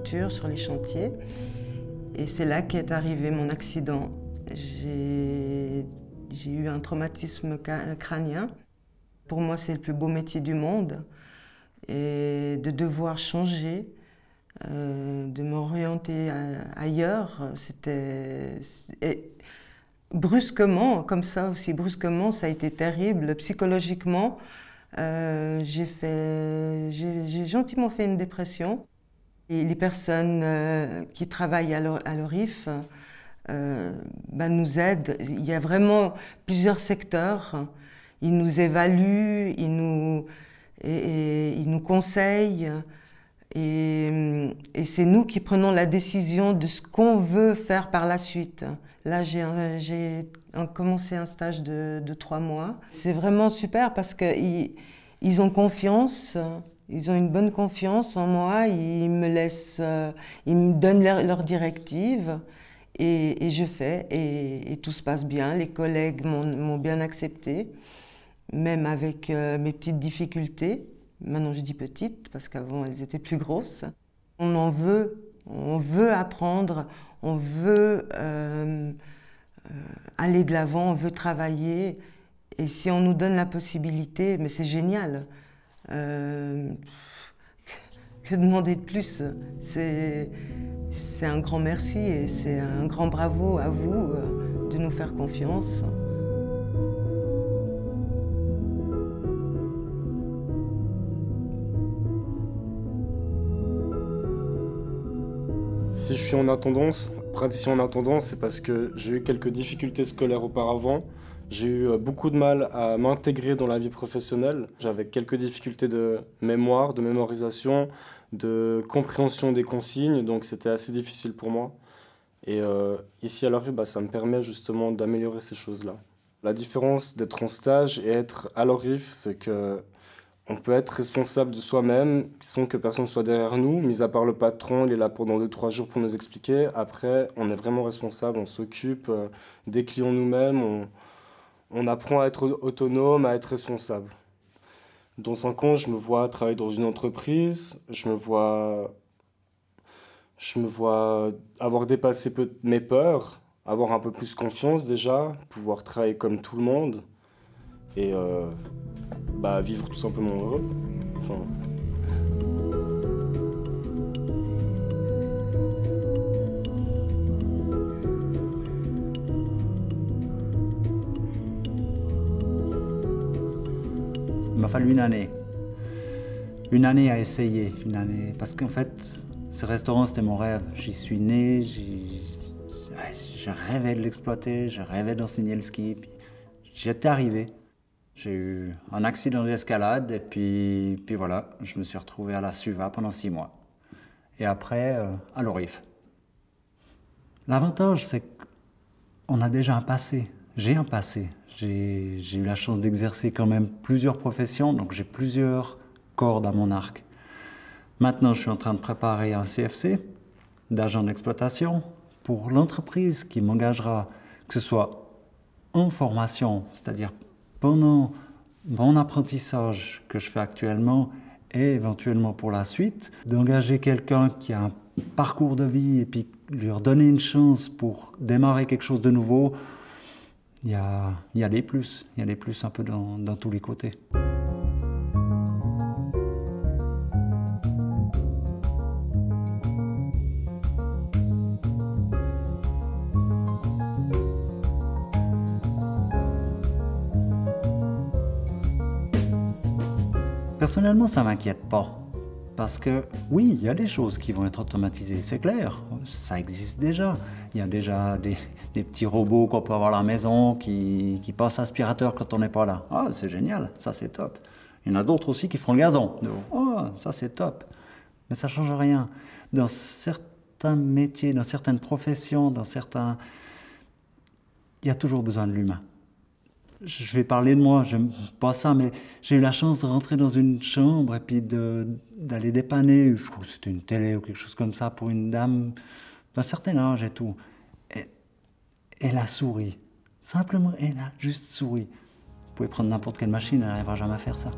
voiture sur les chantiers. Et c'est là qu'est arrivé mon accident. J'ai eu un traumatisme crânien. Pour moi, c'est le plus beau métier du monde. Et de devoir changer, de m'orienter ailleurs, c'était... Brusquement, comme ça aussi, brusquement, ça a été terrible. Psychologiquement, j'ai gentiment fait une dépression. Et les personnes qui travaillent à l'ORIF nous aident. Il y a vraiment plusieurs secteurs. Ils nous évaluent, ils nous conseillent. Et c'est nous qui prenons la décision de ce qu'on veut faire par la suite. Là, j'ai commencé un stage de 3 mois. C'est vraiment super parce qu'ils ont confiance. Ils ont une bonne confiance en moi, ils me donnent leurs directives et je fais et tout se passe bien. Les collègues m'ont bien accepté, même avec mes petites difficultés. Maintenant je dis petites parce qu'avant elles étaient plus grosses. On veut apprendre, on veut aller de l'avant, on veut travailler et si on nous donne la possibilité, mais c'est génial. Que demander de plus? C'est un grand merci et c'est un grand bravo à vous de nous faire confiance. Si je suis en attendance, praticien en attendance, c'est parce que j'ai eu quelques difficultés scolaires auparavant. J'ai eu beaucoup de mal à m'intégrer dans la vie professionnelle. J'avais quelques difficultés de mémoire, de mémorisation, de compréhension des consignes, donc c'était assez difficile pour moi. Et ici à l'ORIF, ça me permet justement d'améliorer ces choses-là. La différence d'être en stage et être à l'ORIF, c'est que on peut être responsable de soi-même sans que personne soit derrière nous, mis à part le patron, il est là pendant 2-3 jours pour nous expliquer. Après, on est vraiment responsable, on s'occupe des clients nous-mêmes, on apprend à être autonome, à être responsable. Dans 5 ans, je me vois travailler dans une entreprise, je me vois avoir dépassé mes peurs, avoir un peu plus confiance déjà, pouvoir travailler comme tout le monde et vivre tout simplement heureux. Enfin, il m'a fallu une année à essayer, parce qu'en fait, ce restaurant c'était mon rêve. J'y suis né, je rêvais de l'exploiter, je rêvais d'enseigner le ski. J'y étais arrivé. J'ai eu un accident d'escalade et puis voilà, je me suis retrouvé à la SUVA pendant 6 mois. Et après, à l'ORIF. L'avantage, c'est qu'on a déjà un passé. J'ai un passé. J'ai eu la chance d'exercer quand même plusieurs professions, donc j'ai plusieurs cordes à mon arc. Maintenant, je suis en train de préparer un CFC d'agent d'exploitation pour l'entreprise qui m'engagera, que ce soit en formation, c'est-à-dire pendant mon apprentissage que je fais actuellement et éventuellement pour la suite, d'engager quelqu'un qui a un parcours de vie et puis lui redonner une chance pour démarrer quelque chose de nouveau, il y a des plus. Il y a des plus un peu dans tous les côtés. Personnellement, ça ne m'inquiète pas. Parce que oui, il y a des choses qui vont être automatisées, c'est clair. Ça existe déjà. Il y a déjà des petits robots qu'on peut avoir à la maison qui passent aspirateur quand on n'est pas là. Ah, c'est génial, ça c'est top. Il y en a d'autres aussi qui font le gazon. Oh, ça c'est top. Mais ça ne change rien. Dans certains métiers, dans certaines professions, il y a toujours besoin de l'humain. Je vais parler de moi, j'aime pas ça, mais j'ai eu la chance de rentrer dans une chambre et puis d'aller dépanner, je crois que c'était une télé ou quelque chose comme ça, pour une dame d'un certain âge et tout. Et elle a souri. Simplement, elle a juste souri. Vous pouvez prendre n'importe quelle machine, elle n'arrivera jamais à faire ça.